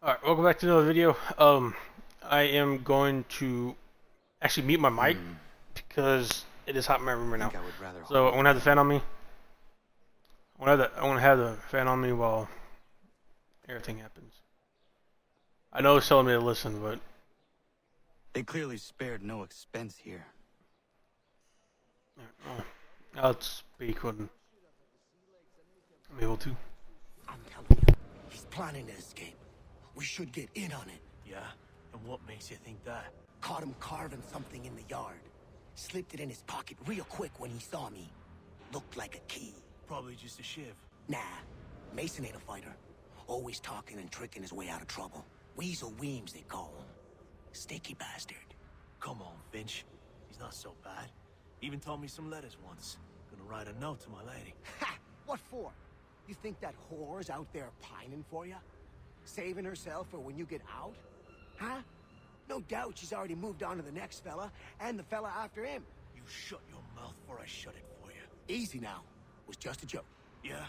Alright, welcome back to another video. I am going to actually mute my mic because it is hot in my room right now. So I'm gonna have the fan on me. I want to have the fan on me while everything happens. I know it's telling me to listen, but they clearly spared no expense here. I'll speak when I'm able to. I'm telling you, he's planning to escape. We should get in on it. Yeah? And what makes you think that? Caught him carving something in the yard. Slipped it in his pocket real quick when he saw me. Looked like a key. Probably just a shiv. Nah, Mason ain't a fighter. Always talking and tricking his way out of trouble. Weasel Weems, they call him. Sticky bastard. Come on, Finch. He's not so bad. Even taught me some letters once. Gonna write a note to my lady. Ha! What for? You think that whore's out there pining for you? Saving herself for when you get out? Huh? No doubt she's already moved on to the next fella, and the fella after him. You shut your mouth or I shut it for you. Easy now. It was just a joke. Yeah?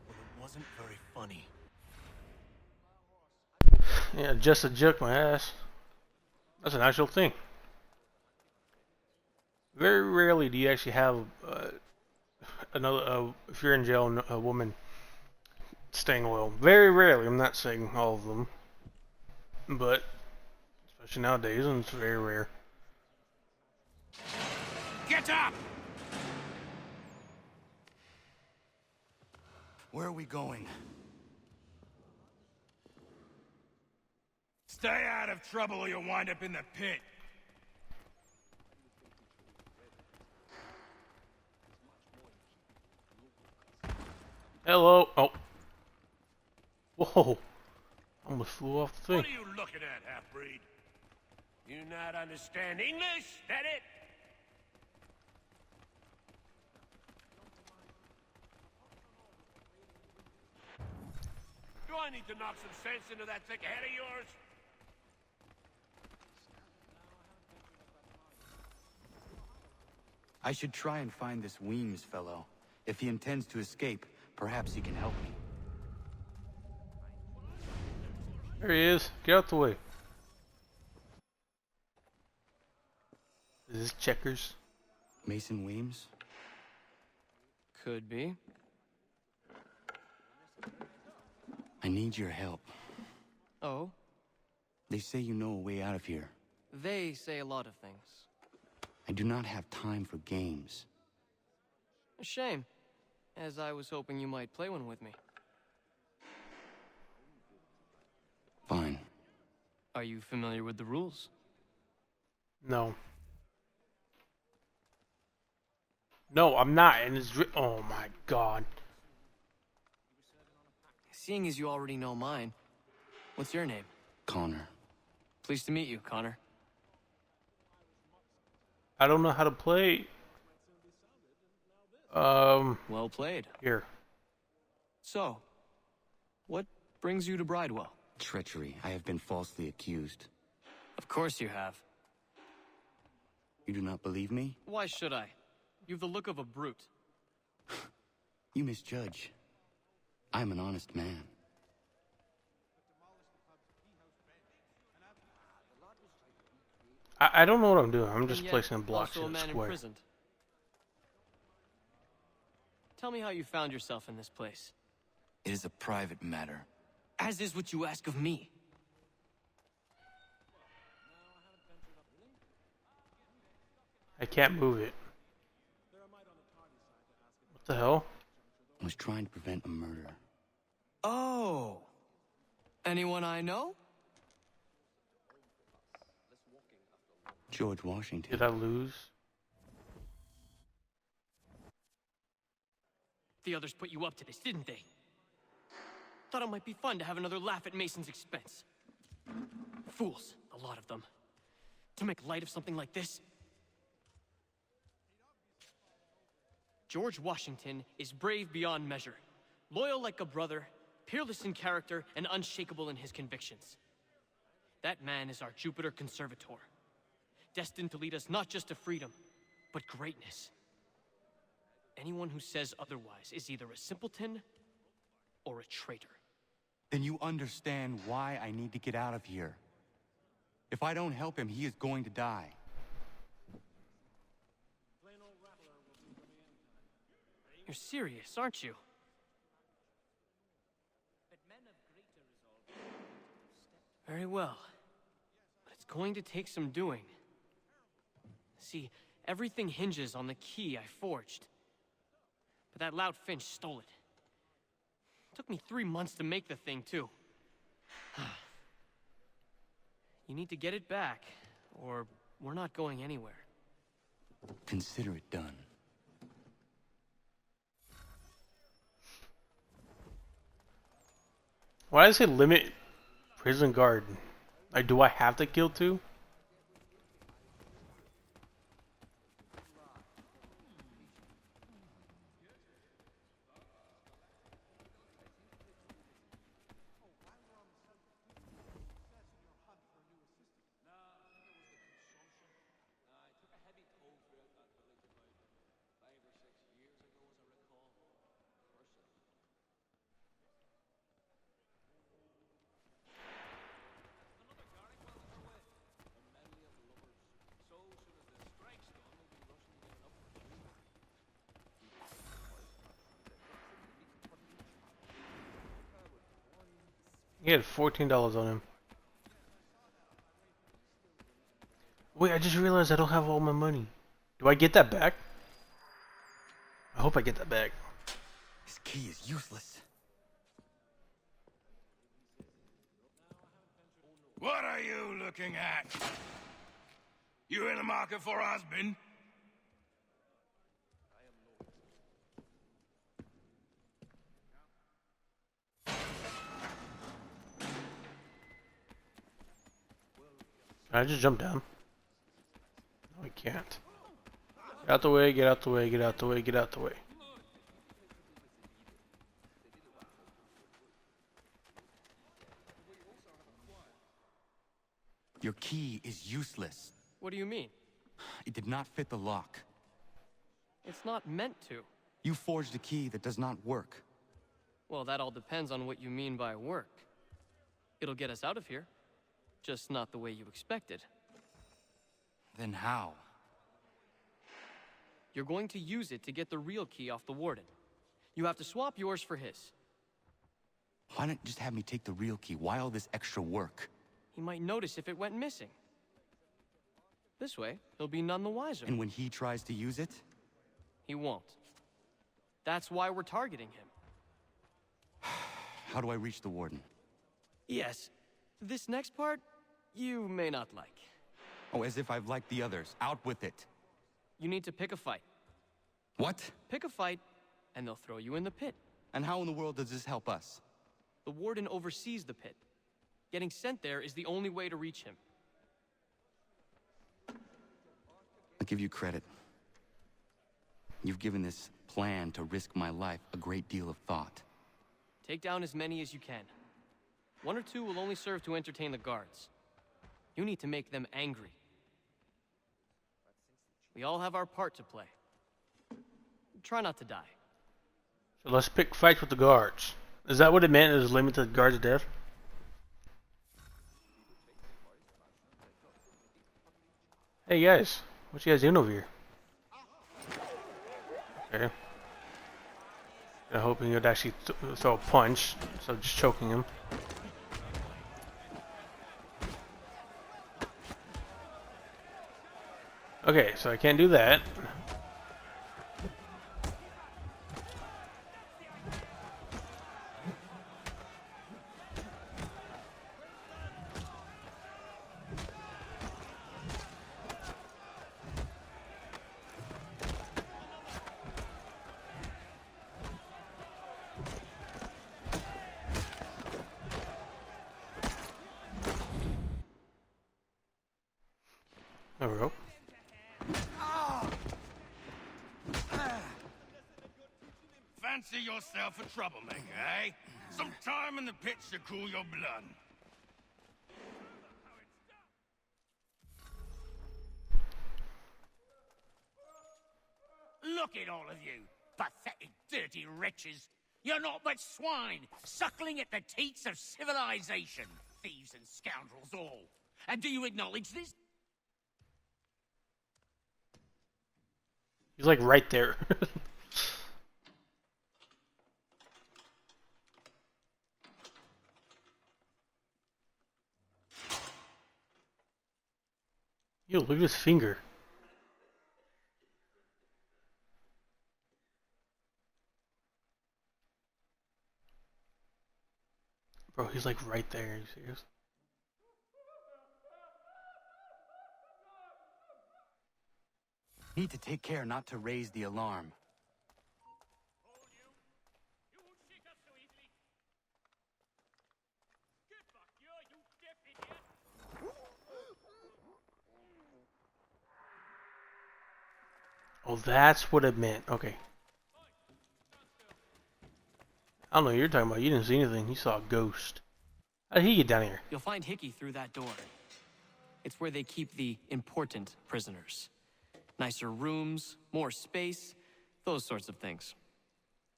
Well, it wasn't very funny. Yeah, just a joke, my ass. That's an actual thing. Very rarely do you actually have if you're in jail, a woman staying loyal. Very rarely. I'm not saying all of them, but especially nowadays, and it's very rare. Get up! Where are we going? Stay out of trouble or you'll wind up in the pit. Hello. Oh. Whoa. Almost flew off the thing. What are you looking at, half-breed? You not understand English? That it? Do I need to knock some sense into that thick head of yours? I should try and find this Weems fellow. If he intends to escape, perhaps he can help me. There he is. Get out the way. Is this Checkers? Mason Weems? Could be. I need your help. Oh? They say you know a way out of here. They say a lot of things. I do not have time for games. A shame, as I was hoping you might play one with me. Fine. Are you familiar with the rules? No. No, I'm not. And it's oh my god. Seeing as you already know mine, what's your name? Connor. Pleased to meet you, Connor. I don't know how to play. Well played. Here. So, what brings you to Bridewell? Treachery. I have been falsely accused. Of course you have. You do not believe me? Why should I? You've the look of a brute. You misjudge. I'm an honest man. I don't know what I'm doing. I'm just And yet, placing blocks also a in a man square. imprisoned. Tell me how you found yourself in this place. It is a private matter. As is what you ask of me. I can't move it. What the hell? I was trying to prevent a murder. Oh. Anyone I know? George Washington. Did I lose? The others put you up to this, didn't they? Thought it might be fun to have another laugh at Mason's expense. Fools, a lot of them. To make light of something like this. George Washington is brave beyond measure, loyal like a brother, peerless in character, and unshakable in his convictions. That man is our Jupiter Conservator, destined to lead us not just to freedom, but greatness. Anyone who says otherwise is either a simpleton or a traitor. Then you understand why I need to get out of here. If I don't help him, he is going to die. You're serious, aren't you? Very well. But it's going to take some doing. See, everything hinges on the key I forged. But that loud Finch stole it. It took me 3 months to make the thing, too. You need to get it back, or we're not going anywhere. Consider it done. Why does it limit prison guard? Like, do I have to kill 2? He had $14 on him. Wait, I just realized I don't have all my money. Do I get that back? I hope I get that back. This key is useless. What are you looking at? You in the market for a husband? Can I just jump down? No, I can't. Get out the way, get out the way, get out the way, get out the way. Your key is useless. What do you mean? It did not fit the lock. It's not meant to. You forged a key that does not work. Well, that all depends on what you mean by work. It'll get us out of here. Just not the way you expected. Then how? You're going to use it to get the real key off the warden. You have to swap yours for his. Why not just have me take the real key? Why all this extra work? He might notice if it went missing. This way, he'll be none the wiser. And when he tries to use it? He won't. That's why we're targeting him. How do I reach the warden? Yes. This next part, you may not like. Oh, as if I've liked the others. Out with it. You need to pick a fight. What? Pick a fight, and they'll throw you in the pit. And how in the world does this help us? The warden oversees the pit. Getting sent there is the only way to reach him. I'll give you credit. You've given this plan to risk my life a great deal of thought. Take down as many as you can. 1 or 2 will only serve to entertain the guards. You need to make them angry. We all have our part to play. Try not to die. So let's pick fights with the guards. Is that what it meant? It was limited to the guards' death? Hey guys, what you guys doing over here? Okay. I'm hoping you'd actually throw a punch, so just choking him. Okay, so I can't do that. There we go. Fancy yourself a troublemaker, eh? Some time in the pits to cool your blood. Look at all of you, pathetic, dirty wretches. You're not but swine, suckling at the teats of civilization. Thieves and scoundrels all. And do you acknowledge this? He's like right there. Yo, look at his finger. Bro, he's like right there. Are you serious? Need to take care not to raise the alarm. Oh, that's what it meant. Okay. I don't know what you're talking about. You didn't see anything. You saw a ghost. How did he get down here? You'll find Hickey through that door. It's where they keep the important prisoners. Nicer rooms, more space, those sorts of things.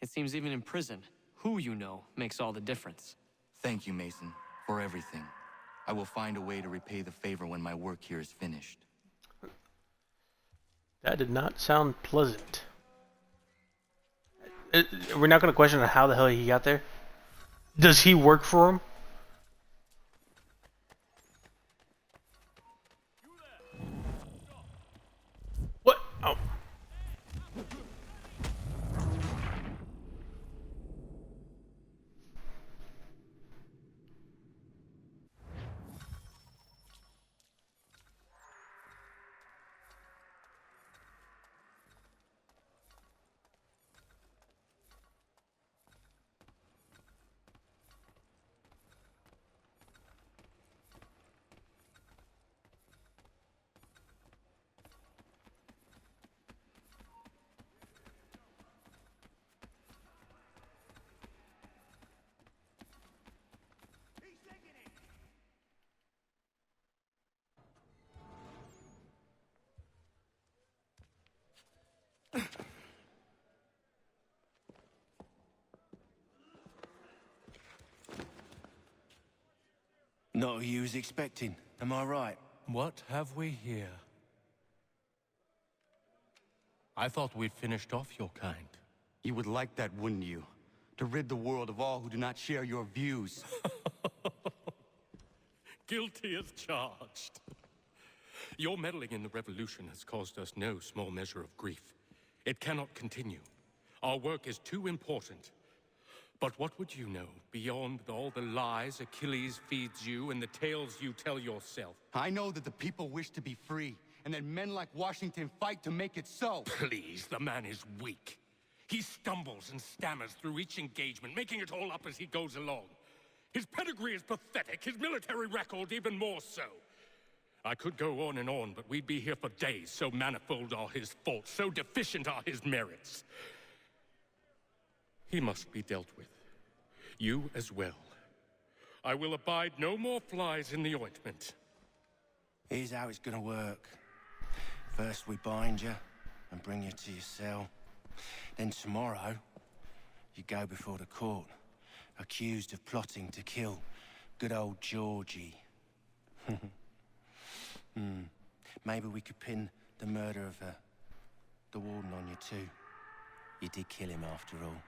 It seems even in prison, who you know makes all the difference. Thank you, Mason, for everything. I will find a way to repay the favor when my work here is finished. That did not sound pleasant. We're not going to question how the hell he got there. Does he work for him? What? Oh. Not who you was expecting, am I right? What have we here? I thought we'd finished off your kind. You would like that, wouldn't you? To rid the world of all who do not share your views. Guilty as charged. Your meddling in the revolution has caused us no small measure of grief. It cannot continue. Our work is too important. But what would you know beyond all the lies Achilles feeds you and the tales you tell yourself? I know that the people wish to be free, and that men like Washington fight to make it so. Please, the man is weak. He stumbles and stammers through each engagement, making it all up as he goes along. His pedigree is pathetic, his military record even more so. I could go on, but we'd be here for days, so manifold are his faults, so deficient are his merits. He must be dealt with. You as well. I will abide no more flies in the ointment. Here's how it's gonna work. First we bind you and bring you to your cell. Then tomorrow, you go before the court, accused of plotting to kill good old Georgie. Maybe we could pin the murder of the warden on you too. You did kill him after all.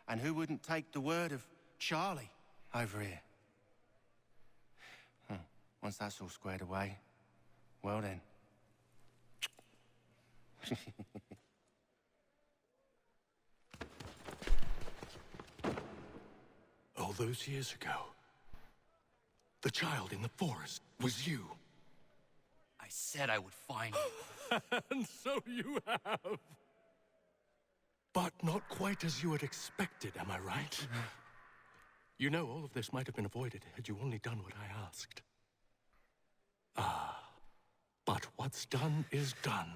And who wouldn't take the word of Charlie over here? Once that's all squared away, well then. All those years ago, the child in the forest was you. I said I would find you. And so you have. But not quite as you had expected, am I right? You know, all of this might have been avoided had you only done what I asked. But what's done is done.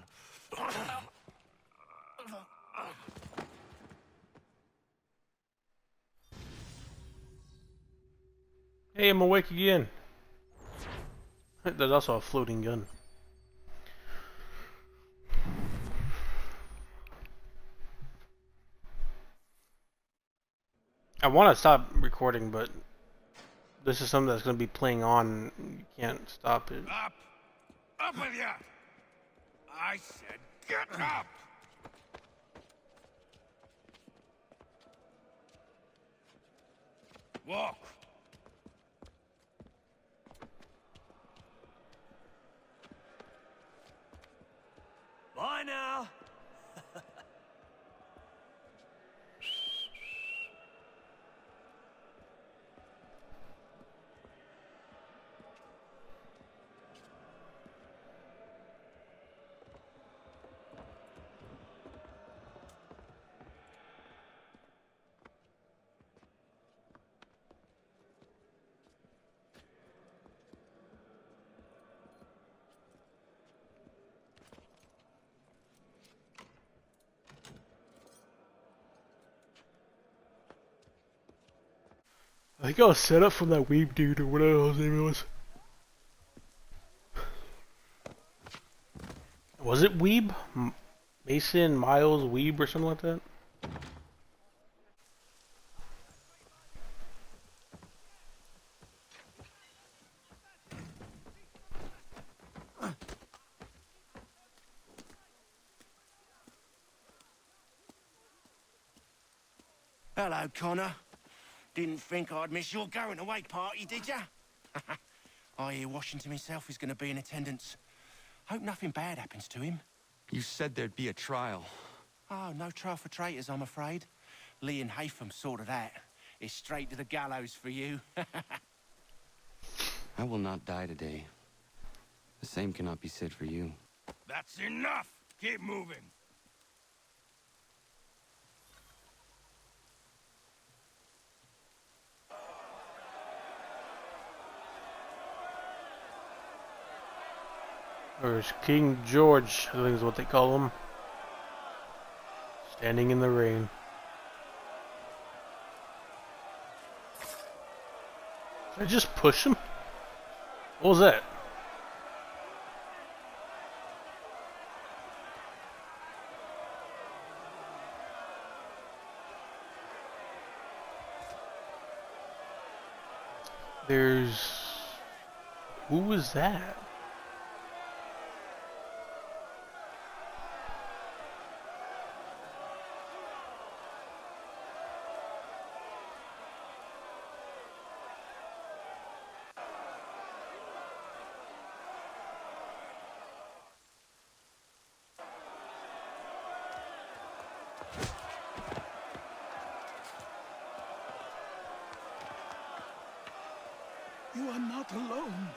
Hey, I'm awake again. There's also a floating gun. I want to stop recording, but this is something that's going to be playing on. You can't stop it. Up! Up with you! I said get up! Walk! Bye now. I think I was set up from that weeb dude or whatever his name was. Was it Weeb? Mason Miles Weeb or something like that? Hello, Connor. Didn't think I'd miss your going away party, did ya? I hear Washington himself is going to be in attendance. Hope nothing bad happens to him. You said there'd be a trial. Oh, no trial for traitors, I'm afraid. Lee and Haytham sorted that. It's straight to the gallows for you. I will not die today. The same cannot be said for you. That's enough! Keep moving! There's King George, I think is what they call him. Standing in the rain. Did I just push him? What was that? There's... Who was that? You are not alone.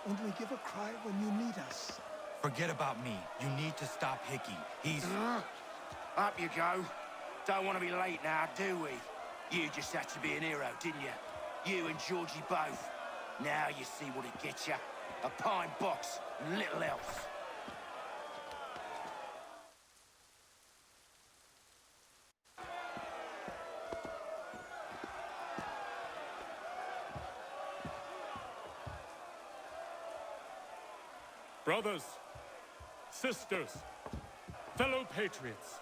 Only give a cry when you need us. Forget about me. You need to stop Hickey. He's... Up you go. Don't want to be late now, do we? You just had to be an hero, didn't you? You and Georgie both. Now you see what it gets you. A pine box and little else. Brothers, sisters, fellow patriots.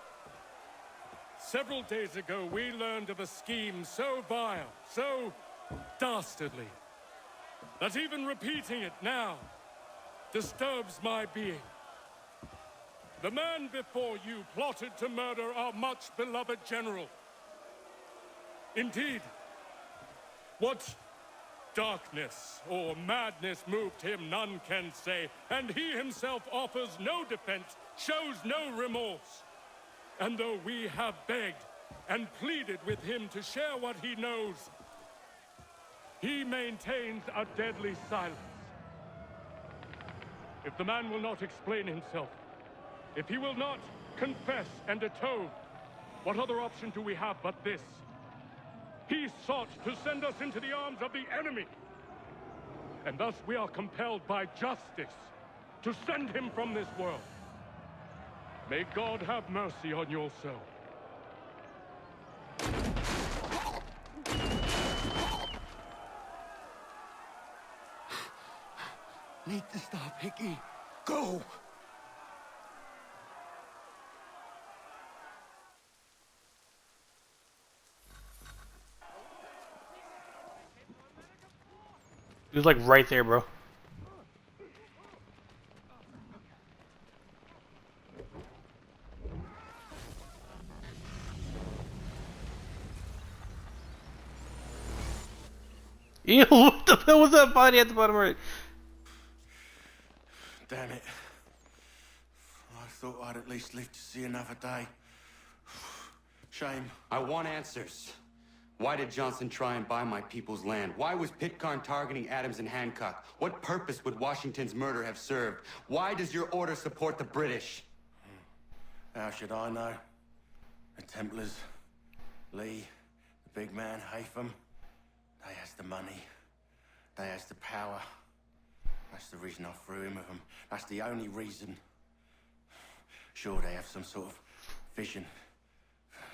Several days ago, we learned of a scheme so vile, so dastardly, that even repeating it now disturbs my being. The man before you plotted to murder our much-beloved general. Indeed, what darkness or madness moved him, none can say, and he himself offers no defense, shows no remorse. And though we have begged and pleaded with him to share what he knows, he maintains a deadly silence. If the man will not explain himself, if he will not confess and atone, what other option do we have but this? He sought to send us into the arms of the enemy. And thus we are compelled by justice to send him from this world. May God have mercy on your soul. Need to stop, Hickey. Go! He was like right there, bro. Ew, what the hell was that body at the bottom right? Damn it. I thought I'd at least live to see another day. Shame. I want answers. Why did Johnson try and buy my people's land? Why was Pitcairn targeting Adams and Hancock? What purpose would Washington's murder have served? Why does your order support the British? How should I know? The Templars, Lee, the big man, Haytham, they has the money. They has the power. That's the reason I threw in with them. That's the only reason. Sure, they have some sort of vision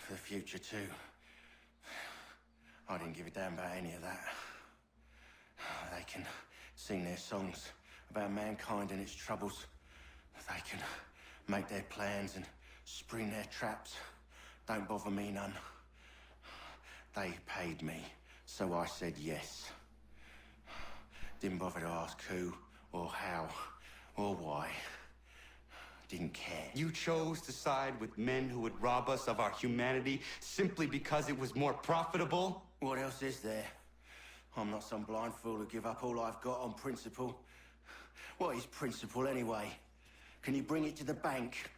for the future, too. I didn't give a damn about any of that. They can sing their songs about mankind and its troubles. They can make their plans and spring their traps. Don't bother me none. They paid me, so I said yes. Didn't bother to ask who, or how, or why. Didn't care. You chose to side with men who would rob us of our humanity simply because it was more profitable? What else is there? I'm not some blind fool who give up all I've got on principle. What is principle anyway? Can you bring it to the bank?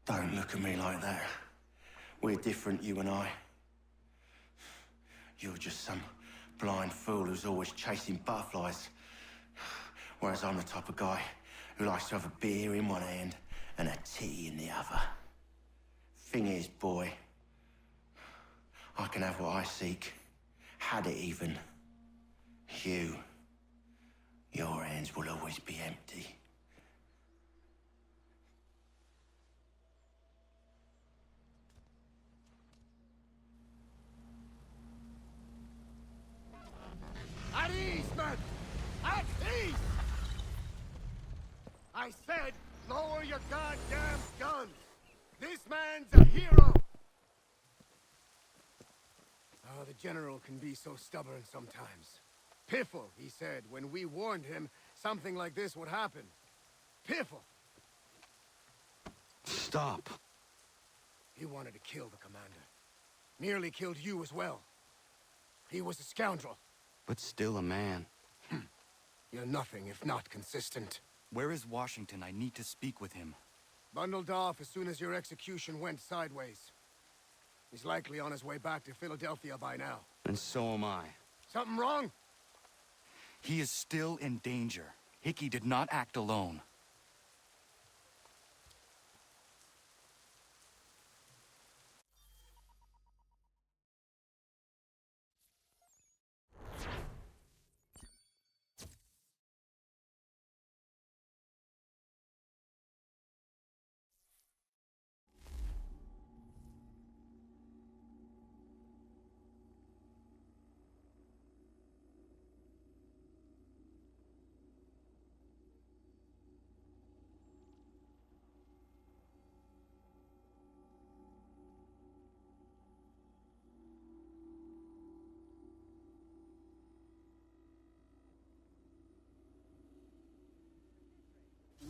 Don't look at me like that. We're different, you and I. You're just some blind fool who's always chasing butterflies. Whereas I'm the type of guy who likes to have a beer in one hand and a tea in the other. Thing is, boy, I can have what I seek. Had it even. Your hands will always be empty. At ease, men! At ease! I said, lower your goddamn guns! This man's a hero! Oh, the General can be so stubborn sometimes. Piffle, he said, when we warned him something like this would happen. Piffle! Stop. He wanted to kill the commander. Nearly killed you as well. He was a scoundrel. But still a man. You're nothing if not consistent. Where is Washington? I need to speak with him. Bundled off as soon as your execution went sideways. He's likely on his way back to Philadelphia by now. And so am I. Something wrong? He is still in danger. Hickey did not act alone.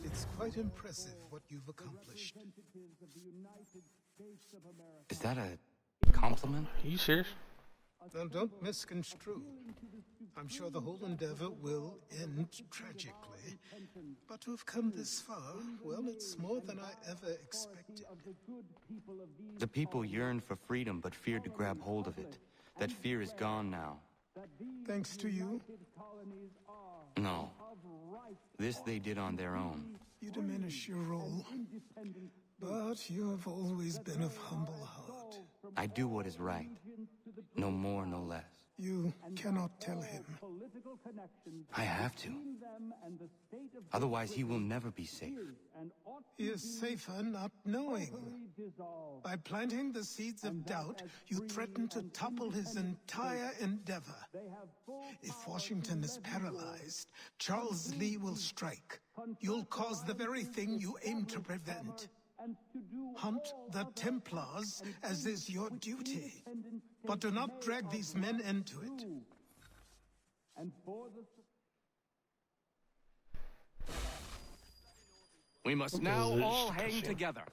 It's quite impressive what you've accomplished. Is that a compliment? Are you serious? Now, don't misconstrue. I'm sure the whole endeavor will end tragically. But to have come this far, well, it's more than I ever expected. The people yearned for freedom but feared to grab hold of it. That fear is gone now. Thanks to you, No. This they did on their own. you diminish your role. But you have always been of humble heart. I do what is right. No more, no less. You cannot tell him. I have to. Otherwise, he will never be safe. He is safer not knowing. By planting the seeds of doubt, you threaten to topple his entire endeavor. If Washington is paralyzed, Charles Lee will strike. You'll cause the very thing you aim to prevent. Hunt the Templars as is your duty, but do not drag these men into it. We must now all hang together.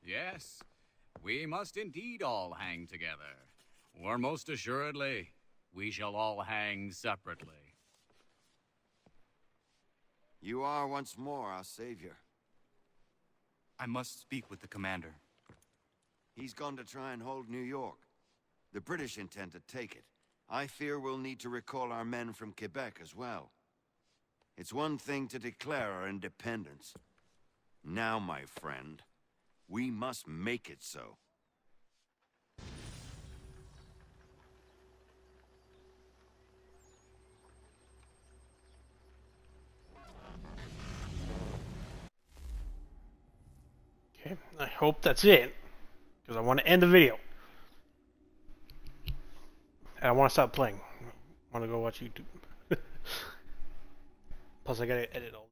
Yes, we must indeed all hang together. Or most assuredly, we shall all hang separately. You are once more our savior. I must speak with the commander. He's gone to try and hold New York. The British intend to take it. I fear we'll need to recall our men from Quebec as well. It's one thing to declare our independence. Now, my friend, we must make it so. Okay, I hope that's it, because I want to end the video. And I want to stop playing. I want to go watch YouTube. Plus, I gotta edit all.